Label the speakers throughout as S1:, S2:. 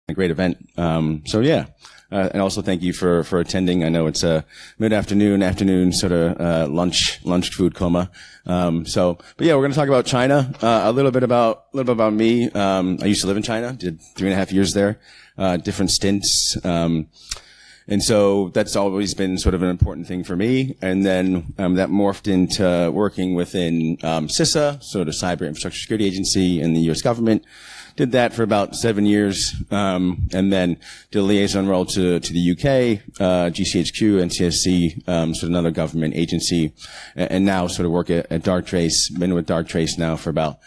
S1: a great event. And also thank you for attending. I know it's a afternoon sort of lunch food coma. But yeah, we're going to talk about China, a little bit about me. I used to live in China, did 3.5 years there, different stints. And so that's always been sort of an important thing for me. And then that morphed into working within CISA, sort of Cyber Infrastructure Security Agency in the U.S. government. Did that for about 7 years, and then did a liaison role to the UK, GCHQ, NCSC, sort of another government agency, and now sort of work at Darktrace. Been with Darktrace now for about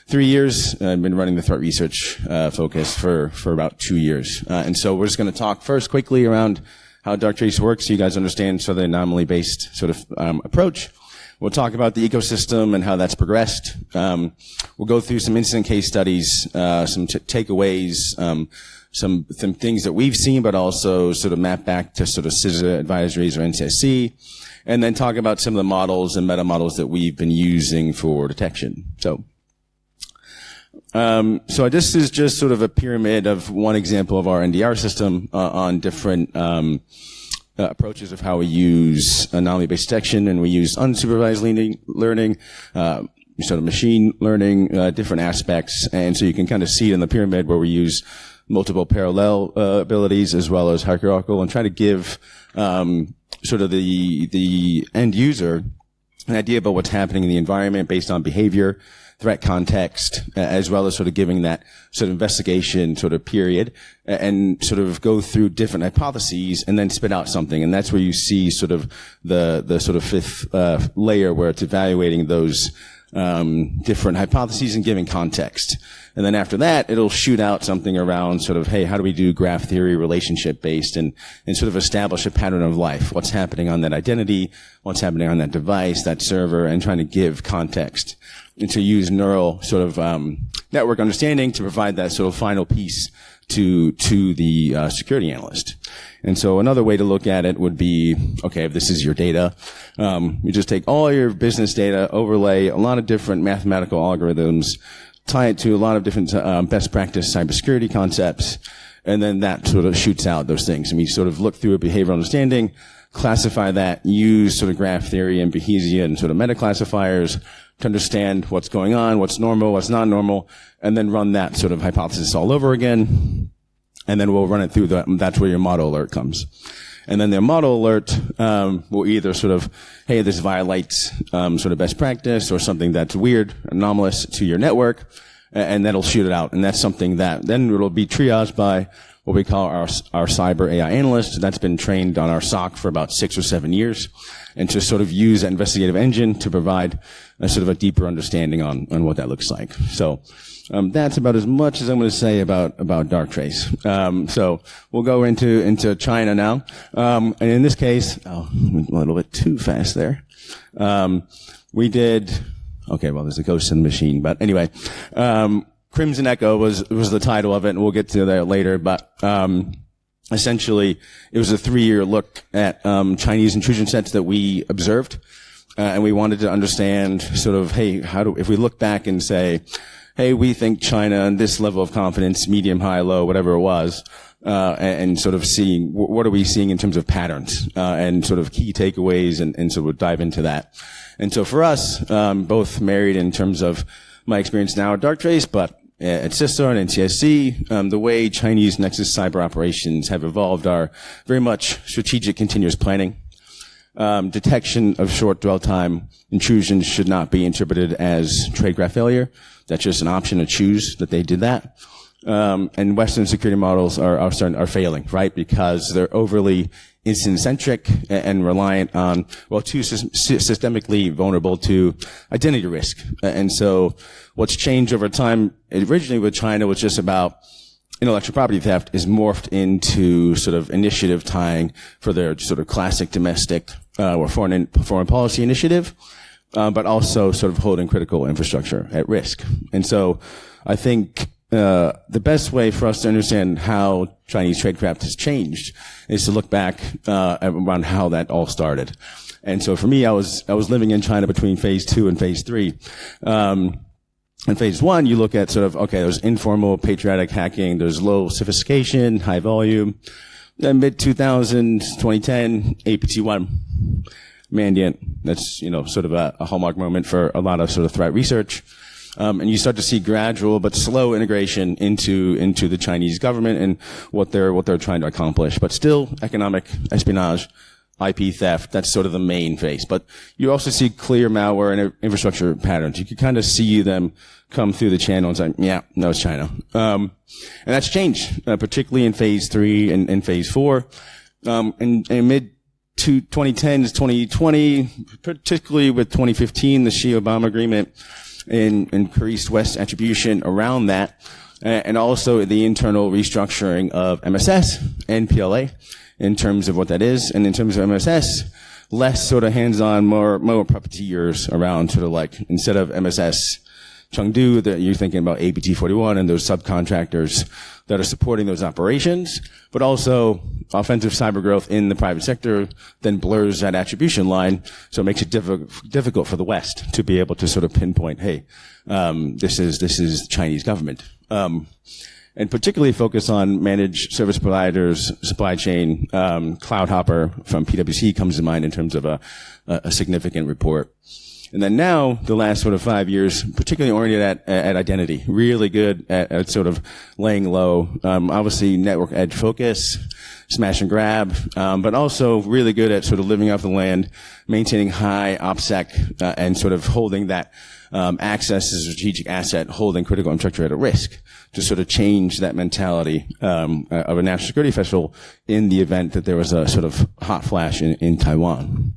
S1: 3 years. I've been running the threat research focus for about 2 years. And so we're just going to talk first quickly around how Darktrace works so you guys understand sort of the anomaly-based sort of approach. We'll talk about the ecosystem and how that's progressed. We'll go through some incident case studies, some takeaways, some things that we've seen, but also sort of map back to sort of CISA advisories or NCSC, and then talk about some of the models and meta models that we've been using for detection. So this is just sort of a pyramid of one example of our NDR system on different approaches of how we use anomaly-based detection, and we use unsupervised learning, sort of machine learning, different aspects. And so you can kind of see it in the pyramid where we use multiple parallel abilities as well as hierarchical, and try to give sort of the end user an idea about what's happening in the environment based on behavior, threat context, as well as sort of giving that sort of investigation sort of period, and sort of go through different hypotheses and then spit out something. And that's where you see sort of the sort of fifth layer, where it's evaluating those different hypotheses and giving context. And then after that, it'll shoot out something around sort of, hey, how do we do graph theory, relationship based, and sort of establish a pattern of life? What's happening on that identity? What's happening on that device, that server, and trying to give context. And to use neural sort of network understanding to provide that sort of final piece to the security analyst. And so another way to look at it would be, okay, if this is your data, you just take all your business data, overlay a lot of different mathematical algorithms, tie it to a lot of different best practice cybersecurity concepts, and then that sort of shoots out those things. And we sort of look through a behavioral understanding, classify that, use sort of graph theory and Bayesian sort of meta classifiers to understand what's going on, what's normal, what's not normal, and then run that sort of hypothesis all over again. And then we'll run it through that's where your model alert comes. And then the model alert will either sort of, hey, this violates sort of best practice or something that's weird, anomalous to your network, and that'll shoot it out. And that's something that then it'll be triaged by what we call our cyber AI analyst. That's been trained on our SOC for about 6 or 7 years, and to sort of use that investigative engine to provide a sort of a deeper understanding on what that looks like. So that's about as much as I'm going to say about Darktrace. So we'll go into China now. And in this case, a little bit too fast there. We did, okay, well, there's a ghost in the machine, but anyway, Crimson Echo was the title of it, and we'll get to that later, but essentially it was a 3-year look at Chinese intrusion sets that we observed, and we wanted to understand sort of, hey, if we look back and say, hey, we think China and this level of confidence, medium, high, low, whatever it was, and sort of seeing what are we seeing in terms of patterns, and sort of key takeaways, and so we'll dive into that. And so for us, both married in terms of my experience now at Darktrace, but at CISA and NCSC, the way Chinese Nexus cyber operations have evolved are very much strategic continuous planning. Detection of short dwell time intrusions should not be interpreted as trade graph failure. That's just an option to choose that they did that. And Western security models are failing, right? Because they're overly incident-centric and reliant on, too systemically vulnerable to identity risk. And so what's changed over time, originally with China, was just about intellectual property theft, is morphed into sort of initiative tying for their sort of classic domestic or foreign policy initiative, but also sort of holding critical infrastructure at risk. And so I think the best way for us to understand how Chinese tradecraft has changed is to look back around how that all started. And so for me, I was living in China between phase 2 and phase 3. In phase one, you look at sort of, okay, there's informal patriotic hacking, there's low sophistication, high volume. Then mid-2000s, 2010, APT1, Mandiant. That's, sort of a hallmark moment for a lot of sort of threat research. And you start to see gradual but slow integration into the Chinese government and what they're trying to accomplish. But still, economic espionage, IP theft, that's sort of the main phase. But you also see clear malware and infrastructure patterns. You can kind of see them come through the channel and say, yeah, no, it's China. And that's changed, particularly in phase 3 and phase 4. In mid 2010s, 2020, particularly with 2015, the Xi-Obama agreement, and increased West attribution around that, and also the internal restructuring of MSS and PLA in terms of what that is, and in terms of MSS, less sort of hands-on, more puppeteers around, sort of like instead of MSS Chengdu, that you're thinking about APT41 and those subcontractors that are supporting those operations, but also offensive cyber growth in the private sector then blurs that attribution line, so it makes it difficult for the West to be able to sort of pinpoint, hey, this is Chinese government. And particularly focus on managed service providers, supply chain, Cloud Hopper from PwC comes to mind in terms of a significant report. And then now, the last sort of 5 years, particularly oriented at identity, really good at sort of laying low. Obviously, network edge focus, smash and grab, but also really good at sort of living off the land, maintaining high OPSEC, and sort of holding that access as a strategic asset, holding critical infrastructure at a risk, to sort of change that mentality of a national security festival in the event that there was a sort of hot flash in Taiwan.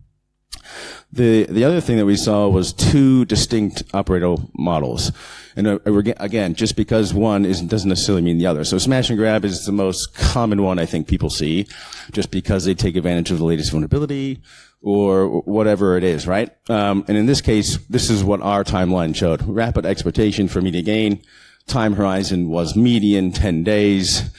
S1: The other thing that we saw was 2 distinct operator models. And again, just because one doesn't necessarily mean the other. So smash and grab is the most common one I think people see, just because they take advantage of the latest vulnerability or whatever it is, right? And in this case, this is what our timeline showed. Rapid exploitation for immediate gain. Time horizon was median 10 days.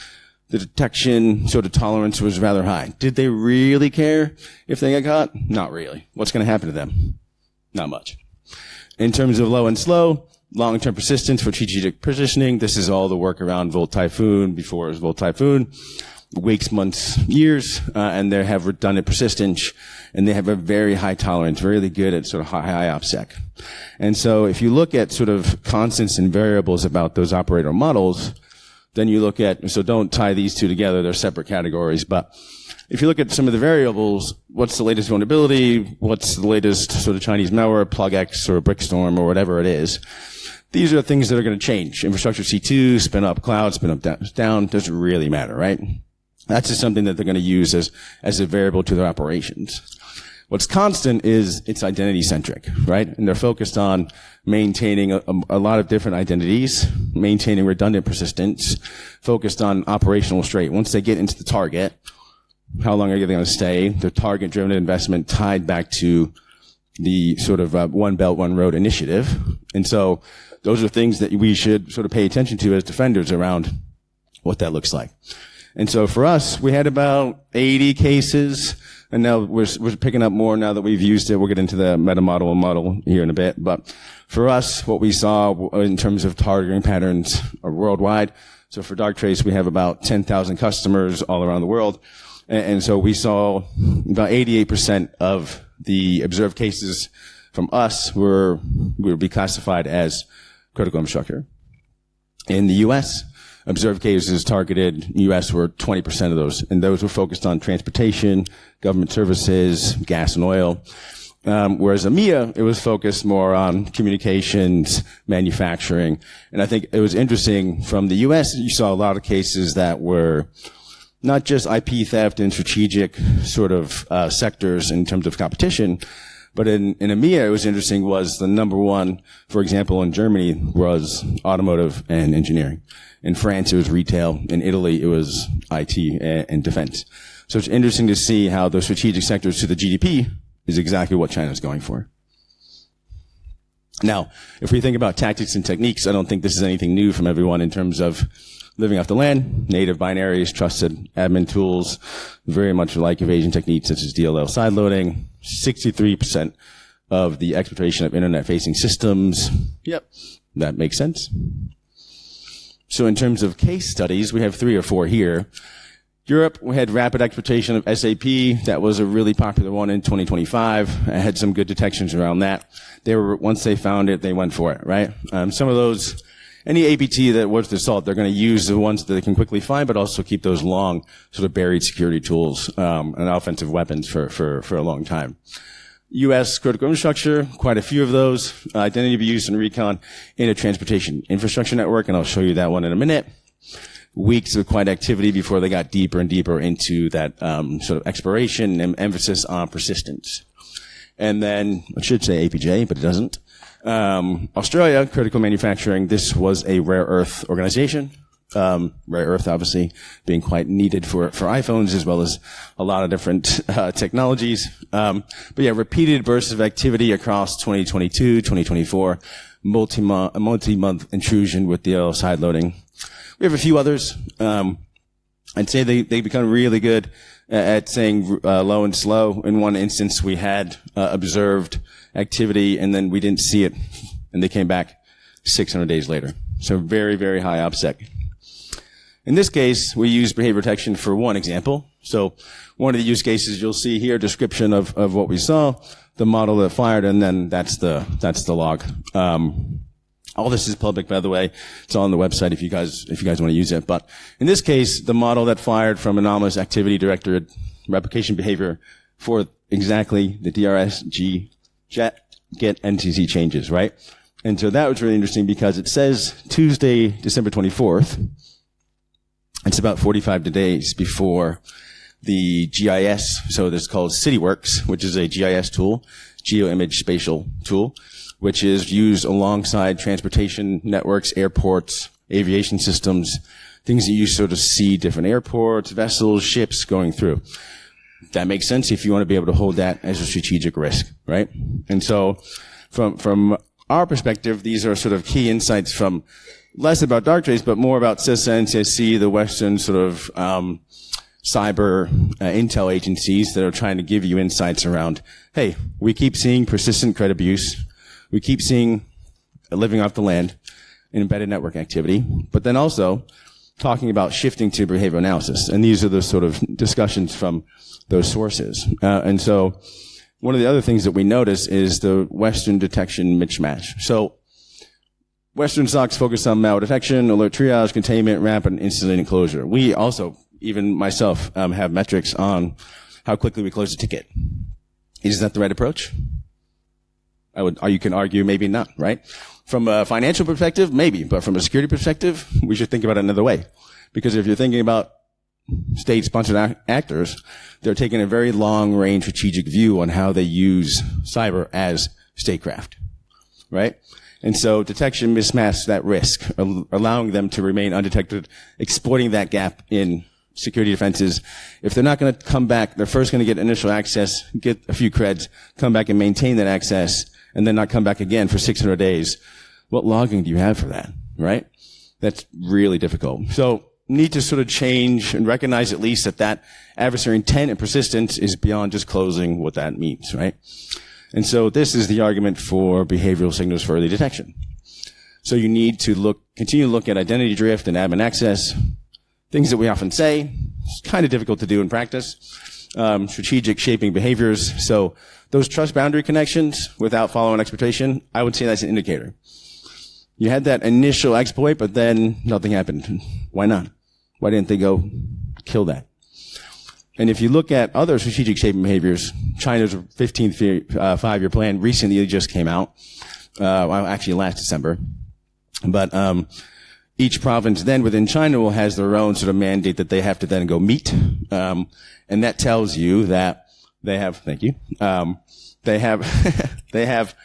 S1: The detection sort of tolerance was rather high. Did they really care if they got caught? Not really. What's going to happen to them? Not much. In terms of low and slow, long-term persistence for strategic positioning, this is all the work around Volt Typhoon, before it was Volt Typhoon, weeks, months, years, and they have redundant persistence, and they have a very high tolerance, really good at sort of high OPSEC. And so if you look at sort of constants and variables about those operator models, then you look at, so don't tie these two together, they're separate categories, but if you look at some of the variables, what's the latest vulnerability, what's the latest sort of Chinese malware, PlugX or Brickstorm or whatever it is, these are the things that are going to change. Infrastructure C2, spin up cloud, spin up down, doesn't really matter, right? That's just something that they're going to use as a variable to their operations. What's constant is it's identity-centric, right? And they're focused on maintaining a lot of different identities, maintaining redundant persistence, focused on operational straight. Once they get into the target, how long are they going to stay? The target-driven investment tied back to the sort of One Belt, One Road initiative. And so those are things that we should sort of pay attention to as defenders around what that looks like. And so for us, we had about 80 cases. And now we're picking up more now that we've used it. We'll get into the meta model here in a bit. But for us, what we saw in terms of targeting patterns are worldwide. So for Darktrace, we have about 10,000 customers all around the world. And so we saw about 88% of the observed cases from us would be classified as critical infrastructure. In the U.S., observed cases targeted U.S. were 20% of those, and those were focused on transportation, government services, gas and oil. Whereas EMEA, it was focused more on communications, manufacturing. And I think it was interesting from the U.S., you saw a lot of cases that were not just IP theft in strategic sort of sectors in terms of competition, but in EMEA, it was interesting was the number one, for example, in Germany was automotive and engineering. In France, it was retail. In Italy, it was IT and defense. So it's interesting to see how those strategic sectors to the GDP is exactly what China's going for. Now, if we think about tactics and techniques, I don't think this is anything new from everyone in terms of living off the land, native binaries, trusted admin tools, very much like evasion techniques such as DLL sideloading, 63% of the exploitation of internet-facing systems. Yep. That makes sense? So in terms of case studies, we have 3 or 4 here. Europe, we had rapid exploitation of SAP. That was a really popular one in 2025. I had some good detections around that. Once they found it, they went for it, right? Some of those, any APT that was the salt, they're going to use the ones that they can quickly find, but also keep those long, sort of buried security tools, and offensive weapons for a long time. U.S. critical infrastructure, quite a few of those. Identity abuse and recon in a transportation infrastructure network, and I'll show you that one in a minute. Weeks of quiet activity before they got deeper and deeper into that sort of exploration and emphasis on persistence. And then, it should say APJ, but it doesn't. Australia, critical manufacturing. This was a rare earth organization. Rare earth, obviously, being quite needed for iPhones as well as a lot of different technologies. But yeah, repeated bursts of activity across 2022, 2024, multi-month intrusion with DLL side loading. We have a few others. I'd say they become really good at saying low and slow. In one instance, we had observed activity, and then we didn't see it, and they came back 600 days later. So very, very high OPSEC. In this case, we use behavior detection for one example. So one of the use cases you'll see here, description of what we saw, the model that fired, and then that's the log. All this is public, by the way. It's all on the website if you guys want to use it. But in this case, the model that fired from anomalous activity directed replication behavior for exactly the DRS, G, JET, GET, NTZ changes, right? And so that was really interesting because it says Tuesday, December 24th. It's about 45 days before the GIS. So this is called CityWorks, which is a GIS tool, geo-image spatial tool, which is used alongside transportation networks, airports, aviation systems, things that you sort of see different airports, vessels, ships going through. That makes sense if you want to be able to hold that as a strategic risk, right? And so from our perspective, these are sort of key insights from less about Darktrace, but more about CISA and CSC, the Western sort of cyber intel agencies that are trying to give you insights around, hey, we keep seeing persistent credit abuse. We keep seeing living off the land in embedded network activity, but then also talking about shifting to behavioral analysis. And these are the sort of discussions from those sources. And so one of the other things that we notice is the Western detection mismatch. So Western SOCs focus on malware detection, alert triage, containment, ramp, and incident enclosure. We also, even myself, have metrics on how quickly we close a ticket. Is that the right approach? You can argue maybe not, right? From a financial perspective, maybe, but from a security perspective, we should think about it another way. Because if you're thinking about state-sponsored actors, they're taking a very long-range strategic view on how they use cyber as statecraft, right? And so detection mismatches that risk, allowing them to remain undetected, exploiting that gap in security defenses. If they're not going to come back, they're first going to get initial access, get a few creds, come back and maintain that access, and then not come back again for 600 days. What logging do you have for that, right? That's really difficult. So need to sort of change and recognize at least that adversary intent and persistence is beyond just closing what that means, right? And so this is the argument for behavioral signals for early detection. So you need to continue to look at identity drift and admin access, things that we often say. It's kind of difficult to do in practice. Strategic shaping behaviors. So those trust boundary connections without following exploitation, I would say that's an indicator. You had that initial exploit, but then nothing happened. Why not? Why didn't they go kill that? And if you look at other strategic shaping behaviors, China's 15th five-year plan recently just came out. Actually last December. But each province then within China has their own sort of mandate that they have to then go meet. And that tells you that they have, thank you, they have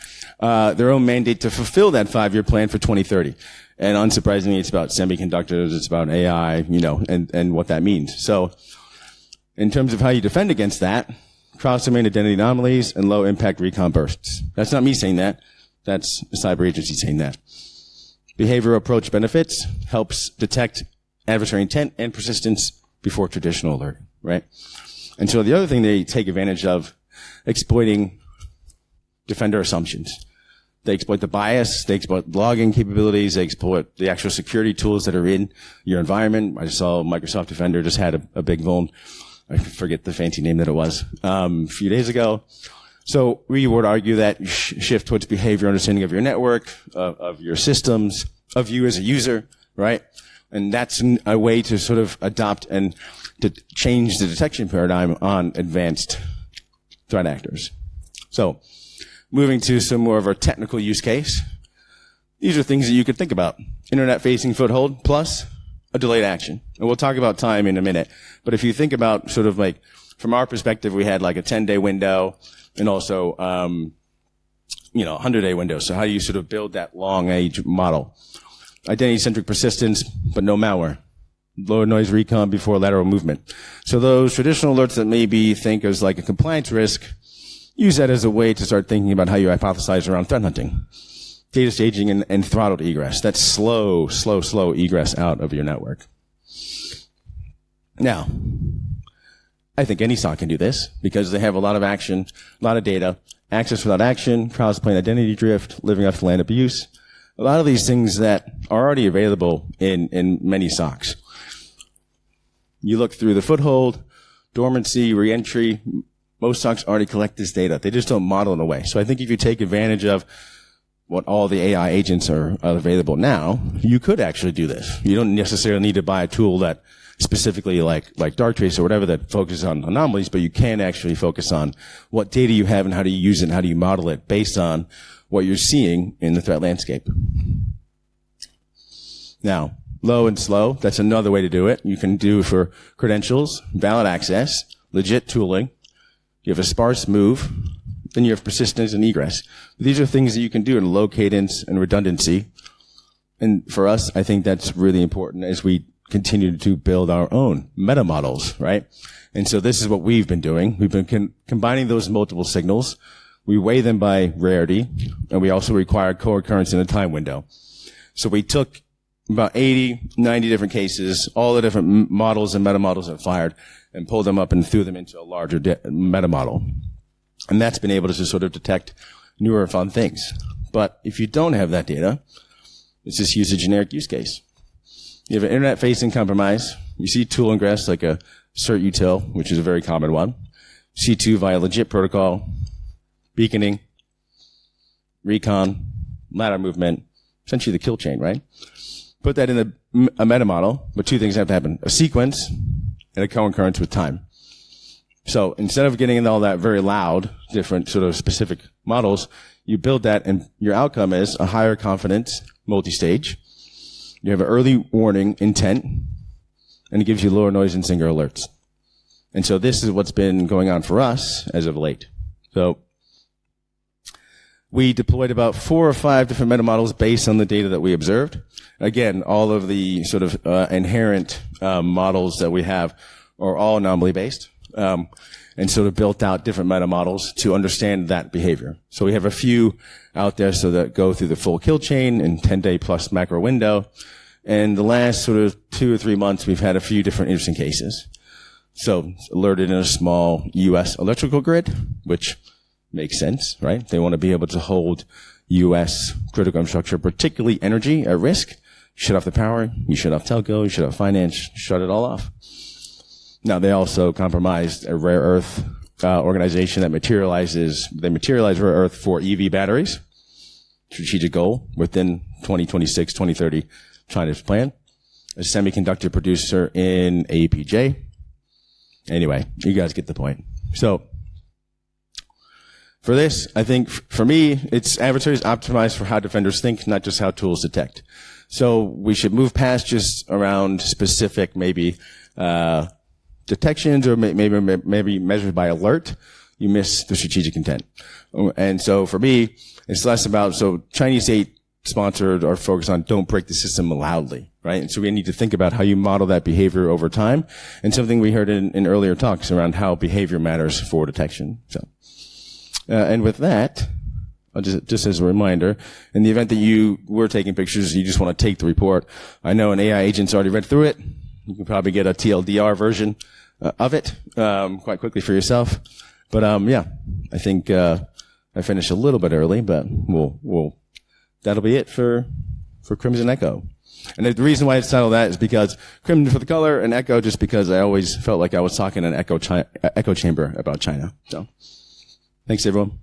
S1: their own mandate to fulfill that 5-year plan for 2030. And unsurprisingly, it's about semiconductors, it's about AI, and what that means. So in terms of how you defend against that, cross-domain identity anomalies and low-impact recon bursts. That's not me saying that. That's the cyber agency saying that. Behavioral approach benefits helps detect adversary intent and persistence before traditional alerting, right? And so the other thing they take advantage of, exploiting defender assumptions. They exploit the bias. They exploit logging capabilities. They exploit the actual security tools that are in your environment. I just saw Microsoft Defender just had a big vuln. I forget the fancy name that it was, a few days ago. So we would argue that shift towards behavior understanding of your network, of your systems, of you as a user, right? And that's a way to sort of adopt and to change the detection paradigm on advanced threat actors. So moving to some more of our technical use case, these are things that you could think about. Internet-facing foothold plus a delayed action. And we'll talk about time in a minute. But if you think about sort of like, from our perspective, we had like a 10-day window and also, 100-day window. So how do you sort of build that long-age model? Identity-centric persistence, but no malware. Low noise recon before lateral movement. So those traditional alerts that maybe think as like a compliance risk, use that as a way to start thinking about how you hypothesize around threat hunting. Data staging and throttled egress. That's slow egress out of your network. Now, I think any SOC can do this because they have a lot of action, a lot of data, access without action, cross-plane identity drift, living off the land abuse. A lot of these things that are already available in many SOCs. You look through the foothold, dormancy, reentry. Most SOCs already collect this data. They just don't model it away. So I think if you take advantage of what all the AI agents are available now, you could actually do this. You don't necessarily need to buy a tool that specifically like Darktrace or whatever that focuses on anomalies, but you can actually focus on what data you have and how do you use it and how do you model it based on what you're seeing in the threat landscape. Now, low and slow, that's another way to do it. You can do for credentials, valid access, legit tooling. You have a sparse move. Then you have persistence and egress. These are things that you can do in low cadence and redundancy. And for us, I think that's really important as we continue to build our own meta models, right? And so this is what we've been doing. We've been combining those multiple signals. We weigh them by rarity, and we also require co-occurrence in a time window. So we took about 80, 90 different cases, all the different models and meta models that fired, and pulled them up and threw them into a larger meta model. And that's been able to just sort of detect newer fun things. But if you don't have that data, let's just use a generic use case. You have an internet-facing compromise. You see tool ingress like a cert util, which is a very common one. C2 via legit protocol, beaconing, recon, ladder movement, essentially the kill chain, right? Put that in a meta model, but two things have to happen. A sequence and a co-occurrence with time. So instead of getting into all that very loud, different sort of specific models, you build that and your outcome is a higher confidence multi-stage. You have an early warning intent, and it gives you lower noise and single alerts. And so this is what's been going on for us as of late. So we deployed about 4 or 5 different meta models based on the data that we observed. Again, all of the sort of inherent models that we have are all anomaly based. And sort of built out different meta models to understand that behavior. So we have a few out there so that go through the full kill chain in 10-day plus macro window. And the last sort of 2 or 3 months, we've had a few different interesting cases. So alerted in a small U.S. electrical grid, which makes sense, right? They want to be able to hold U.S. critical infrastructure, particularly energy, at risk. Shut off the power, you shut off telco, you shut off finance, shut it all off. Now, they also compromised a rare earth organization that materialize rare earth for EV batteries. Strategic goal within 2026, 2030 China's plan. A semiconductor producer in APJ. Anyway, you guys get the point. So, for this, I think for me, it's adversaries optimized for how defenders think, not just how tools detect. So we should move past just around specific, maybe, detections or maybe measured by alert. You miss the strategic intent. And so for me, it's less about, so Chinese state sponsored or focused on don't break the system loudly, right? And so we need to think about how you model that behavior over time, and something we heard in earlier talks around how behavior matters for detection. So, and with that, I'll just as a reminder, in the event that you were taking pictures, you just want to take the report. I know an AI agent's already read through it. You can probably get a TLDR version of it quite quickly for yourself. But yeah, I think I finished a little bit early, but we'll that'll be it for Crimson Echo. And the reason why it's titled that is because Crimson for the color and Echo just because I always felt like I was talking in an echo chamber about China. So, thanks everyone.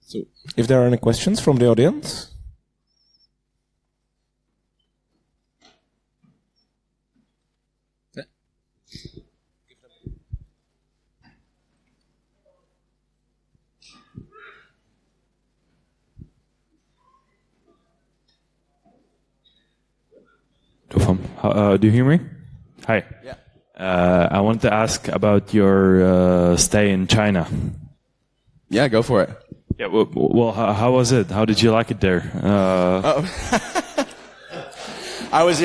S2: So, if there are any questions from the audience?
S3: Do you hear me? Hi.
S1: Yeah.
S3: I wanted to ask about your stay in China.
S1: Yeah, go for it.
S3: Yeah. Well, how was it? How did you like it there?
S1: I was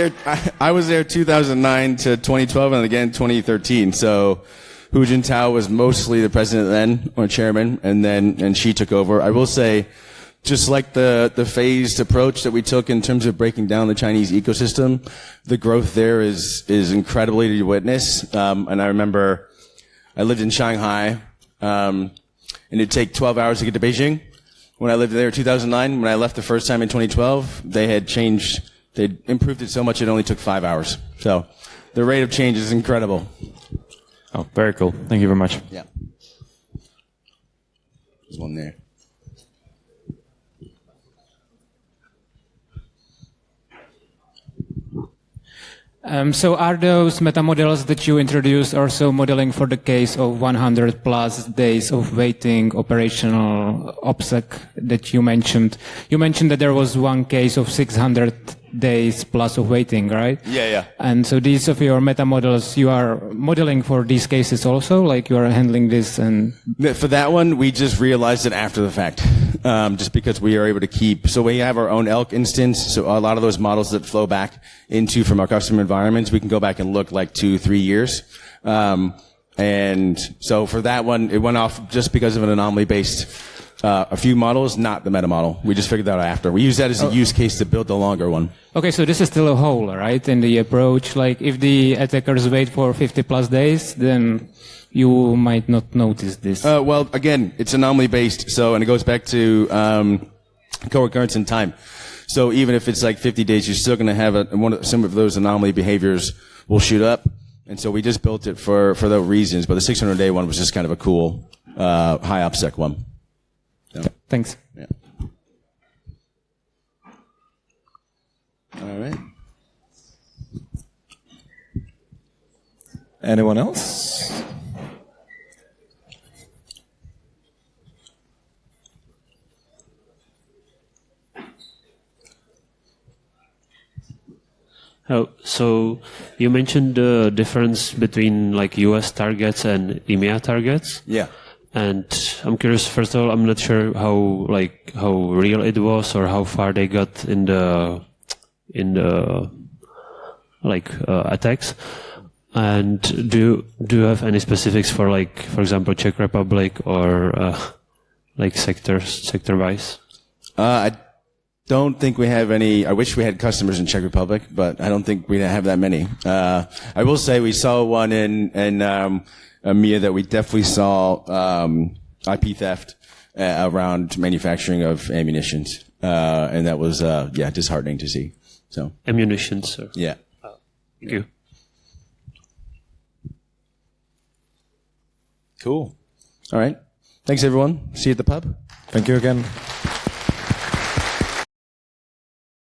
S1: there 2009 to 2012 and again 2013. So Hu Jintao was mostly the president then, or chairman, and she took over. I will say, just like the phased approach that we took in terms of breaking down the Chinese ecosystem, the growth there is incredibly to witness. And I remember I lived in Shanghai, and it'd take 12 hours to get to Beijing. When I lived there in 2009, when I left the first time in 2012, they'd improved it so much it only took 5 hours. So the rate of change is incredible.
S3: Oh, very cool. Thank you very much.
S1: Yeah. There's one there.
S4: So are those meta models that you introduced also modeling for the case of 100 plus days of waiting operational OPSEC that you mentioned? You mentioned that there was one case of 600 days plus of waiting, right?
S1: Yeah.
S4: And so these of your meta models, you are modeling for these cases also, like you are handling this and...
S1: For that one, we just realized it after the fact, just because we are able to keep, so we have our own ELK instance, so a lot of those models that flow back into from our customer environments, we can go back and look like 2-3 years. And so for that one, it went off just because of an anomaly-based a few models, not the meta model. We just figured that out after. We use that as a use case to build the longer one.
S4: Okay, so this is still a hole, right, in the approach? Like, if the attackers wait for 50 plus days, then you might not notice this.
S1: Well, again, it's anomaly-based, so, and it goes back to co-recurrence in time. So even if it's like 50 days, you're still going to have some of those anomaly behaviors will shoot up. And so we just built it for those reasons. But the 600-day one was just kind of a cool high OPSEC one. So,
S4: thanks.
S1: Yeah. All right.
S2: Anyone else?
S5: Oh, so you mentioned the difference between like US targets and EMEA targets.
S1: Yeah.
S5: And I'm curious, first of all, I'm not sure how real it was or how far they got in the attacks. And do you have any specifics for like, for example, Czech Republic or like sector wise?
S1: I don't think we have any. I wish we had customers in Czech Republic, but I don't think we have that many. I will say we saw one in EMEA that we definitely saw IP theft around manufacturing of ammunitions, and that was disheartening to see. So
S5: Ammunitions, sir.
S1: Yeah.
S5: Thank you.
S1: Cool. All right. Thanks, everyone. See you at the pub.
S2: Thank you again.